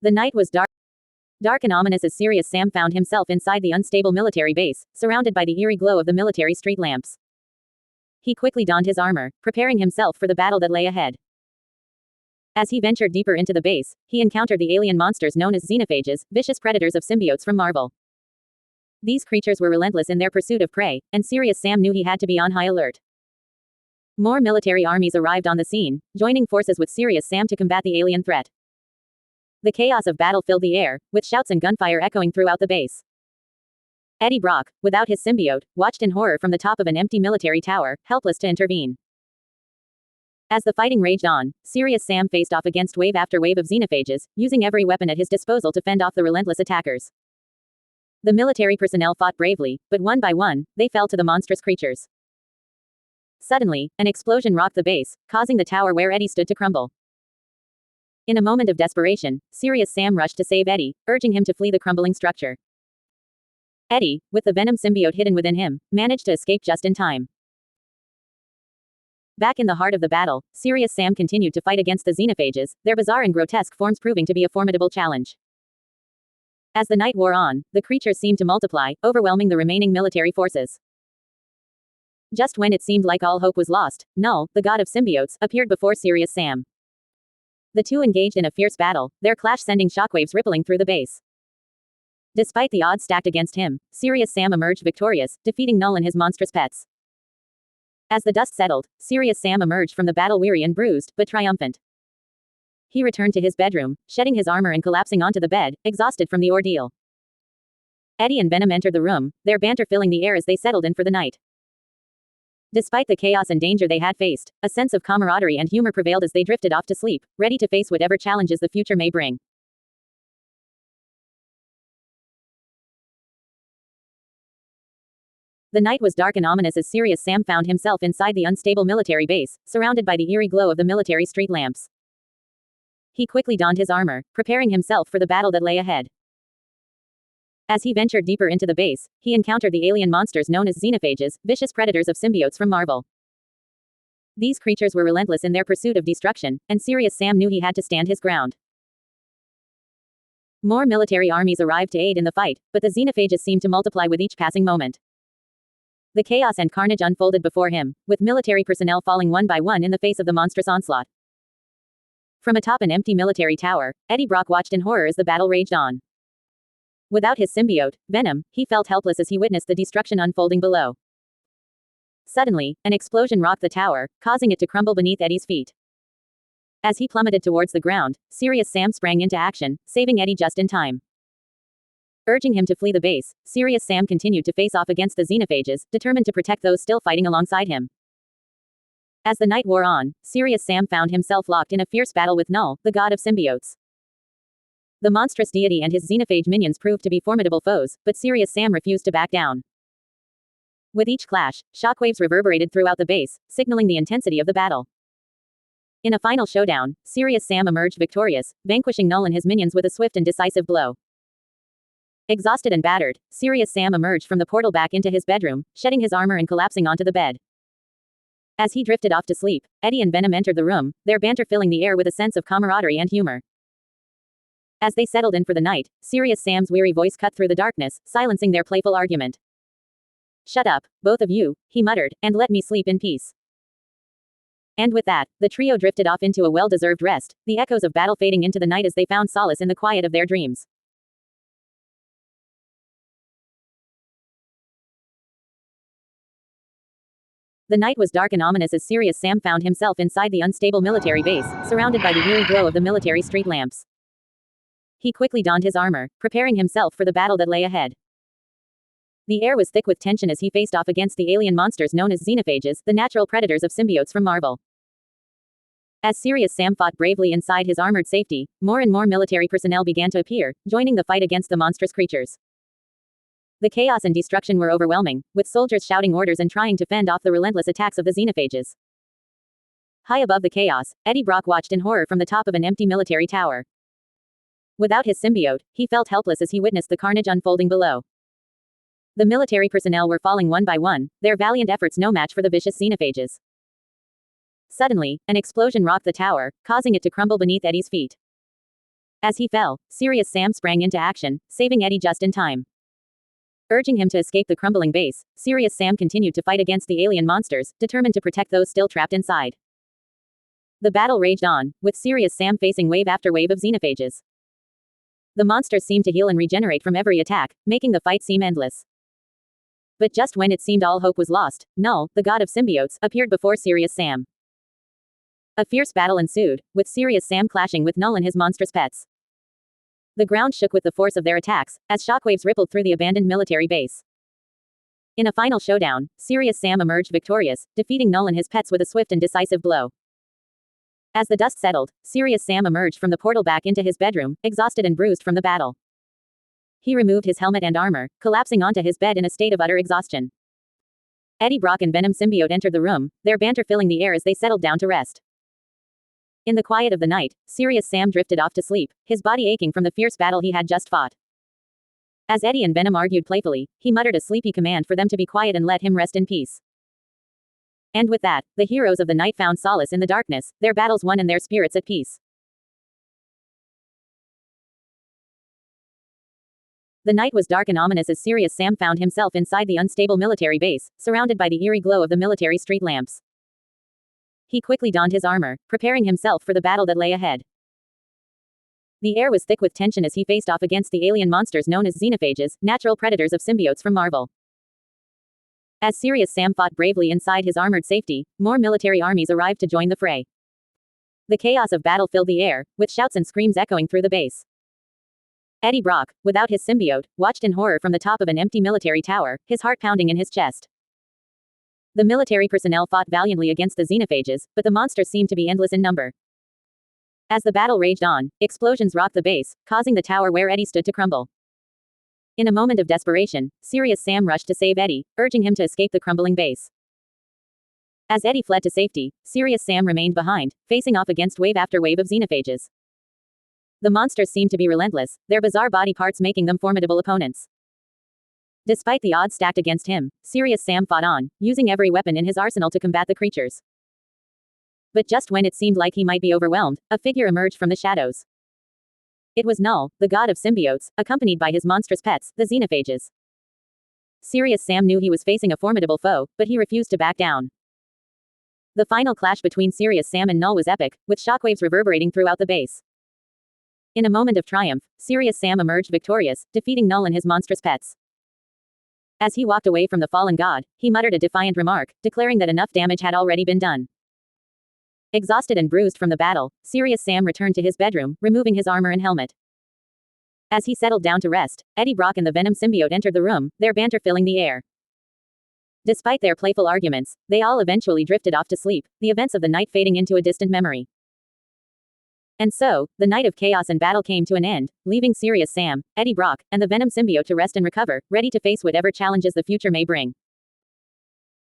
The night was dark and ominous as Serious Sam found himself inside the unstable military base, surrounded by the eerie glow of the military street lamps. He quickly donned his armor, preparing himself for the battle that lay ahead. As he ventured deeper into the base, he encountered the alien monsters known as Xenophages, vicious predators of symbiotes from Marvel. These creatures were relentless in their pursuit of prey, and Serious Sam knew he had to be on high alert. More military armies arrived on the scene, joining forces with Serious Sam to combat the alien threat. The chaos of battle filled the air, with shouts and gunfire echoing throughout the base. Eddie Brock, without his symbiote, watched in horror from the top of an empty military tower, helpless to intervene. As the fighting raged on, Serious Sam faced off against wave after wave of Xenophages, using every weapon at his disposal to fend off the relentless attackers. The military personnel fought bravely, but one by one, they fell to the monstrous creatures. Suddenly, an explosion rocked the base, causing the tower where Eddie stood to crumble. In a moment of desperation, Serious Sam rushed to save Eddie, urging him to flee the crumbling structure. Eddie, with the Venom symbiote hidden within him, managed to escape just in time. Back in the heart of the battle, Serious Sam continued to fight against the Xenophages, their bizarre and grotesque forms proving to be a formidable challenge. As the night wore on, the creatures seemed to multiply, overwhelming the remaining military forces. Just when it seemed like all hope was lost, Knull, the god of symbiotes, appeared before Serious Sam. The two engaged in a fierce battle, their clash sending shockwaves rippling through the base. Despite the odds stacked against him, Serious Sam emerged victorious, defeating Knull and his monstrous pets. As the dust settled, Serious Sam emerged from the battle weary and bruised, but triumphant. He returned to his bedroom, shedding his armor and collapsing onto the bed, exhausted from the ordeal. Eddie and Venom entered the room, their banter filling the air as they settled in for the night. Despite the chaos and danger they had faced, a sense of camaraderie and humor prevailed as they drifted off to sleep, ready to face whatever challenges the future may bring. The night was dark and ominous as Serious Sam found himself inside the unstable military base, surrounded by the eerie glow of the military street lamps. He quickly donned his armor, preparing himself for the battle that lay ahead. As he ventured deeper into the base, he encountered the alien monsters known as Xenophages, vicious predators of symbiotes from Marvel. These creatures were relentless in their pursuit of destruction, and Serious Sam knew he had to stand his ground. More military armies arrived to aid in the fight, but the Xenophages seemed to multiply with each passing moment. The chaos and carnage unfolded before him, with military personnel falling one by one in the face of the monstrous onslaught. From atop an empty military tower, Eddie Brock watched in horror as the battle raged on. Without his symbiote, Venom, he felt helpless as he witnessed the destruction unfolding below. Suddenly, an explosion rocked the tower, causing it to crumble beneath Eddie's feet. As he plummeted towards the ground, Serious Sam sprang into action, saving Eddie just in time. Urging him to flee the base, Serious Sam continued to face off against the Xenophages, determined to protect those still fighting alongside him. As the night wore on, Serious Sam found himself locked in a fierce battle with Knull, the god of symbiotes. The monstrous deity and his Xenophage minions proved to be formidable foes, but Serious Sam refused to back down. With each clash, shockwaves reverberated throughout the base, signaling the intensity of the battle. In a final showdown, Serious Sam emerged victorious, vanquishing Knull and his minions with a swift and decisive blow. Exhausted and battered, Serious Sam emerged from the portal back into his bedroom, shedding his armor and collapsing onto the bed. As he drifted off to sleep, Eddie and Venom entered the room, their banter filling the air with a sense of camaraderie and humor. As they settled in for the night, Serious Sam's weary voice cut through the darkness, silencing their playful argument. "Shut up, both of you," he muttered, "and let me sleep in peace." And with that, the trio drifted off into a well-deserved rest, the echoes of battle fading into the night as they found solace in the quiet of their dreams. The night was dark and ominous as Serious Sam found himself inside the unstable military base, surrounded by the eerie glow of the military street lamps. He quickly donned his armor, preparing himself for the battle that lay ahead. The air was thick with tension as he faced off against the alien monsters known as Xenophages, the natural predators of symbiotes from Marvel. As Serious Sam fought bravely inside his armored safety, more and more military personnel began to appear, joining the fight against the monstrous creatures. The chaos and destruction were overwhelming, with soldiers shouting orders and trying to fend off the relentless attacks of the Xenophages. High above the chaos, Eddie Brock watched in horror from the top of an empty military tower. Without his symbiote, he felt helpless as he witnessed the carnage unfolding below. The military personnel were falling one by one, their valiant efforts no match for the vicious Xenophages. Suddenly, an explosion rocked the tower, causing it to crumble beneath Eddie's feet. As he fell, Serious Sam sprang into action, saving Eddie just in time. Urging him to escape the crumbling base, Serious Sam continued to fight against the alien monsters, determined to protect those still trapped inside. The battle raged on, with Serious Sam facing wave after wave of xenophages. The monsters seemed to heal and regenerate from every attack, making the fight seem endless. But just when it seemed all hope was lost, Knull, the god of symbiotes, appeared before Serious Sam. A fierce battle ensued, with Serious Sam clashing with Knull and his monstrous pets. The ground shook with the force of their attacks, as shockwaves rippled through the abandoned military base. In a final showdown, Serious Sam emerged victorious, defeating Knull and his pets with a swift and decisive blow. As the dust settled, Serious Sam emerged from the portal back into his bedroom, exhausted and bruised from the battle. He removed his helmet and armor, collapsing onto his bed in a state of utter exhaustion. Eddie Brock and Venom symbiote entered the room, their banter filling the air as they settled down to rest. In the quiet of the night, Serious Sam drifted off to sleep, his body aching from the fierce battle he had just fought. As Eddie and Venom argued playfully, he muttered a sleepy command for them to be quiet and let him rest in peace. And with that, the heroes of the night found solace in the darkness, their battles won and their spirits at peace. The night was dark and ominous as Serious Sam found himself inside the unstable military base, surrounded by the eerie glow of the military street lamps. He quickly donned his armor, preparing himself for the battle that lay ahead. The air was thick with tension as he faced off against the alien monsters known as Xenophages, natural predators of symbiotes from Marvel. As Serious Sam fought bravely inside his armored safety, more military armies arrived to join the fray. The chaos of battle filled the air, with shouts and screams echoing through the base. Eddie Brock, without his symbiote, watched in horror from the top of an empty military tower, his heart pounding in his chest. The military personnel fought valiantly against the Xenophages, but the monsters seemed to be endless in number. As the battle raged on, explosions rocked the base, causing the tower where Eddie stood to crumble. In a moment of desperation, Serious Sam rushed to save Eddie, urging him to escape the crumbling base. As Eddie fled to safety, Serious Sam remained behind, facing off against wave after wave of Xenophages. The monsters seemed to be relentless, their bizarre body parts making them formidable opponents. Despite the odds stacked against him, Serious Sam fought on, using every weapon in his arsenal to combat the creatures. But just when it seemed like he might be overwhelmed, a figure emerged from the shadows. It was Knull, the god of symbiotes, accompanied by his monstrous pets, the Xenophages. Serious Sam knew he was facing a formidable foe, but he refused to back down. The final clash between Serious Sam and Knull was epic, with shockwaves reverberating throughout the base. In a moment of triumph, Serious Sam emerged victorious, defeating Knull and his monstrous pets. As he walked away from the fallen god, he muttered a defiant remark, declaring that enough damage had already been done. Exhausted and bruised from the battle, Serious Sam returned to his bedroom, removing his armor and helmet. As he settled down to rest, Eddie Brock and the Venom symbiote entered the room, their banter filling the air. Despite their playful arguments, they all eventually drifted off to sleep, the events of the night fading into a distant memory. And so, the night of chaos and battle came to an end, leaving Serious Sam, Eddie Brock, and the Venom symbiote to rest and recover, ready to face whatever challenges the future may bring.